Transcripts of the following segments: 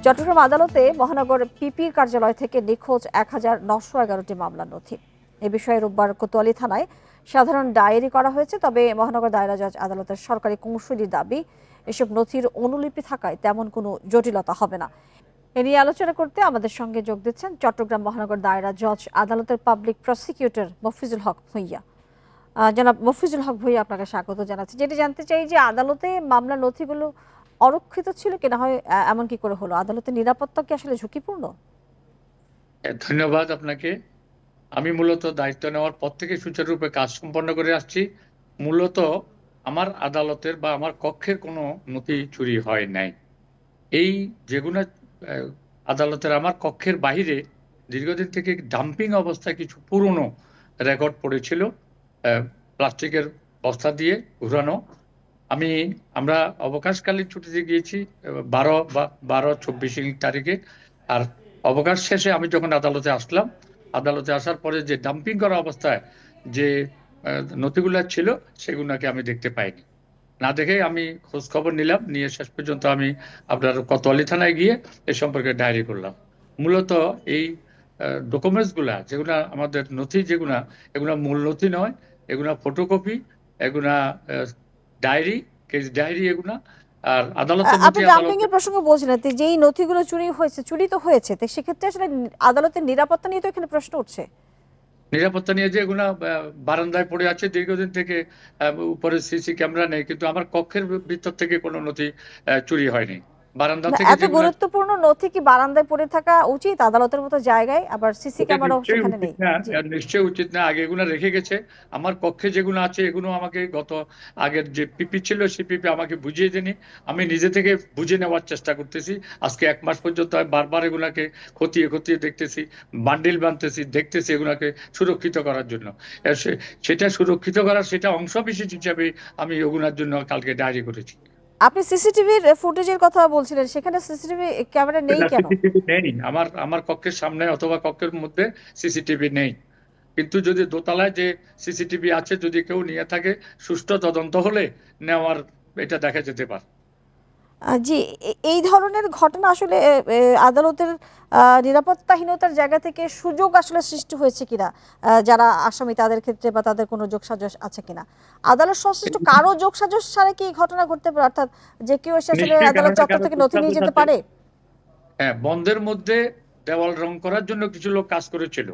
চট্টগ্রাম আদালতে মহানগর পিপি কার্যালয় থেকে নিখোঁজ ১,৯১১টি মামলার নথি। এ বিষয়ে রোববার কোতোয়ালি থানায় সাধারণ ডায়েরি করা হয়েছে। তবে মহানগর দায়রা জজ আদালতের সরকারি কৌঁসুলির দাবি, এসব নথির অনুলিপি থাকায় তেমন কোনো জটিলতা হবে না। এ নিয়ে আলোচনা করতে আমাদের সঙ্গে যোগ দিচ্ছেন চট্টগ্রাম মহানগর দায়রা জজ আদালতের পাবলিক প্রসিকিউটর মফিজুল হক ভূঁইয়া। জনাব মফিজুল হক ভূঁইয়া, আপনাকে স্বাগত জানাচ্ছি। যেটি জানতে চাই যে আদালতে মামলার নথিগুলো অরক্ষিত ছিল কিনা, হয় এমন কি করে হলো? আদালতের নিরাপত্তা কি আসলে ঝুঁকিপূর্ণ? ধন্যবাদ আপনাকে। আমি মূলত দায়িত্ব নেওয়ার পর থেকে সুচারুরূপে কাজ সম্পন্ন করে আসছি। মূলত আমার আদালতের বা আমার কক্ষের কোনো নথি চুরি হয় নাই। এই যেগুলো আদালতের আমার কক্ষের বাইরে দীর্ঘদিন থেকে ডাম্পিং অবস্থায় কিছু পুরনো রেকর্ড পড়েছিল, প্লাস্টিকের বস্তা দিয়ে ঘুরানো। আমরা অবকাশকালীন ছুটিতে গিয়েছি 12-24 তারিখে। আর অবকাশ শেষে আমি যখন আদালতে আসলাম, আদালতে আসার পরে যে ডাম্পিং করা অবস্থায় যে নথিগুলো ছিল সেগুলোকে আমি দেখতে পাইনি। না দেখে আমি খোঁজ খবর নিলাম, নিয়ে শেষ পর্যন্ত আমি আপনার কোতোয়ালি থানায় গিয়ে এ সম্পর্কে ডায়েরি করলাম। মূলত এই ডকুমেন্টসগুলা যেগুলা আমাদের নথি, এগুলা মূল নথি নয়, এগুলা ফটোকপি, এগুলা ডায়েরি, কেস ডায়েরি এগুলা। আর আদালতের আপনি ডাম্পিং এর প্রসঙ্গ বলছিলেন, যেই নথিগুলো চুরি তো হয়েছে, তো সেক্ষেত্রে আসলে আদালতের নিরাপত্তা নিয়ে তো এখানে প্রশ্ন উঠছে। নিরাপত্তা নিয়ে যে এগুলা বারান্দায় পড়ে আছে দীর্ঘদিন থেকে, উপরে সিসি ক্যামেরা নেই, কিন্তু আমার কক্ষের ভিতর থেকে কোনো নথি চুরি হয়নি। বারান্দা থেকে এত গুরুত্বপূর্ণ নথি কি বারান্দায় পড়ে থাকা উচিত আদালতের মতো জায়গায়? আবার সিসি ক্যামেরাও সেখানে নেই। নিশ্চয়ই উচিত না। আগে এগুলো রেখে গেছে। আমার কক্ষে যেগুলো আছে এগুলো আমাকে আগের যে পিপি ছিল সেই পিপি আমাকে বুঝিয়ে দেয়নি। আমি নিজে থেকে বুঝে নেওয়ার চেষ্টা করতেছি। আজকে 1 মাস পর্যন্ত আমি বারবার এগুলাকে খতিয়ে দেখতেছি, বান্ডিল বানতেছি, দেখতেছি এগুলাকে সুরক্ষিত করার জন্য। সেটা সুরক্ষিত করার সেটা অংশ বিশেষ হিসাবে আমি ওগুলোর জন্য কালকে ডায়েরি করেছি। আপনি সিসিটিভির ফুটেজের কথা বলছিলেন, সেখানে সিসিটিভি ক্যামেরা নেই কেন? সিসিটিভি নেই আমার কক্ষের সামনে অথবা কক্ষের মধ্যে সিসিটিভি নেই। কিন্তু যদি দোতলায় যে সিসিটিভি আছে, যদি কেউ নিয়ে থাকে, সুষ্ঠু তদন্ত হলে নেওয়ার এটা দেখা যেতে পারে। জি, এই ধরনের ঘটনা আসলে আদালতের নিরাপত্তাহীনতার জায়গা থেকে সুযোগ আসলে সৃষ্টি হয়েছে কিনা, যারা আসামি তাদের ক্ষেত্রে, বা তাদের কোনো যোগসাজশ আছে কিনা? আদালত সংশ্লিষ্ট কারো যোগসাজশ ছাড়া কি ঘটনা ঘটতে পারে? অর্থাৎ যে কেউ এসে আসলে আদালত চত্বর থেকে নথি নিয়ে যেতে পারে? হ্যাঁ, বন্ধের মধ্যে দেওয়াল রং করার জন্য কিছু লোক কাজ করেছিল,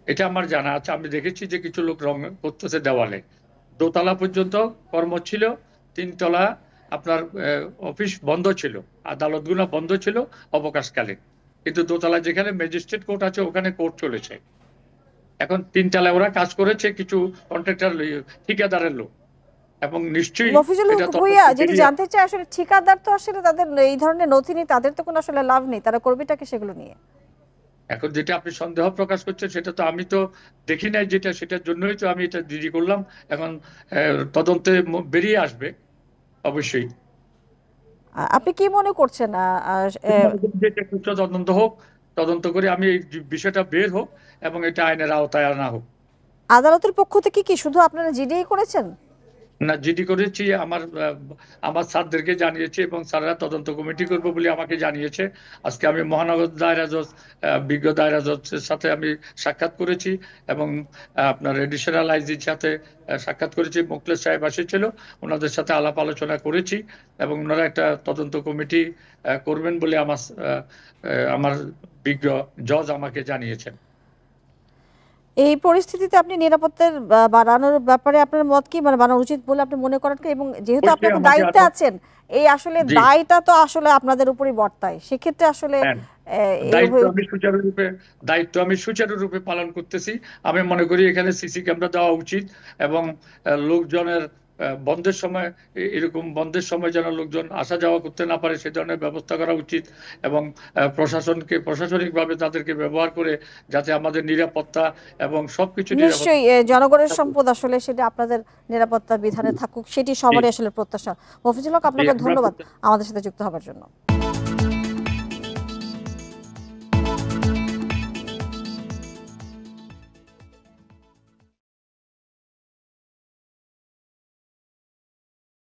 এটা আমার জানা আছে। আমি দেখেছি যে কিছু লোক রং করতেছে দেওয়ালে। দোতলা পর্যন্ত কর্ম ছিল, 3 তলা আপনার অফিস বন্ধ ছিল, আদালতগুলো বন্ধ ছিল অবকাশকালে। কিন্তু দোতলা যেখানে ম্যাজিস্ট্রেট কোর্ট আছে ওখানে কোর্ট চলেছে। এখন 3 তলায় ওরা কাজ করেছে কিছু কন্ট্রাক্টর, ঠিকাদারের লোক। এবং নিশ্চয়ই যেটি জানতে চাই, আসলে ঠিকাদার তো আসলে তাদের এই ধরনের নথি নিয়ে তাদের তো কোনো আসলে লাভ নেই, তারা করবেটাকে সেগুলো নিয়ে। এখন যেটা আপনি সন্দেহ প্রকাশ করছেন সেটা তো আমি তো দেখি নাই, সেটার জন্যই তো আমি এটা জিডি করলাম। এখন তদন্তে বেরিয়ে আসবে অবশ্যই। আপনি কি মনে করছেন তদন্ত হোক, তদন্ত করে আমি এই বিষয়টা বের হোক এবং এটা আইনের আওতায় আনা হোক। আদালতের পক্ষ থেকে কি শুধু আপনারা জিডি করেছেন? না, জিডি করেছি, আমার স্যারদেরকে জানিয়েছি এবং স্যাররা তদন্ত কমিটি করবো বলে আমাকে জানিয়েছে। আজকে আমি মহানগর দায়রা জজ, বিজ্ঞ দায়রা জজের সাথে আমি সাক্ষাৎ করেছি এবং আপনার এডিশনাল আইজির সাথে সাক্ষাৎ করেছি। মোখলেস সাহেব এসেছিল, ওনাদের সাথে আলাপ আলোচনা করেছি এবং ওনারা একটা তদন্ত কমিটি করবেন বলে আমার বিজ্ঞ জজ আমাকে জানিয়েছেন। এই পরিস্থিতিতে আপনি নিরাপত্তার বাড়ানোর ব্যাপারে আপনার মত কি, মানে বাড়ানো উচিত বলে আপনি মনে করেন? এবং যেহেতু আপনি দায়িত্বে আছেন, এই আসলে দায়টা তো আসলে আপনাদের উপরই বর্তায়, সেক্ষেত্রে আসলে দায়িত্ব আমি সুচারুরূপে পালন করতেছি। আমি মনে করি এখানে সিসি ক্যামেরা দেওয়া উচিত এবং লোকজনের বন্ধের সময়, এরকম বন্ধের সময় যেন লোকজন আসা যাওয়া করতে না পারে সে ধরনের ব্যবস্থা করা উচিত এবং প্রশাসনিকভাবে তাদেরকে ব্যবহার করে যাতে আমাদের নিরাপত্তা এবং সবকিছু নিশ্চয়ই জনগণের সম্পদ, আসলে সেটা আপনাদের নিরাপত্তা বিধানে থাকুক, সেটি সবারই আসলে প্রত্যাশা। মফিজুল হক, আপনাকে ধন্যবাদ আমাদের সাথে যুক্ত হওয়ার জন্য।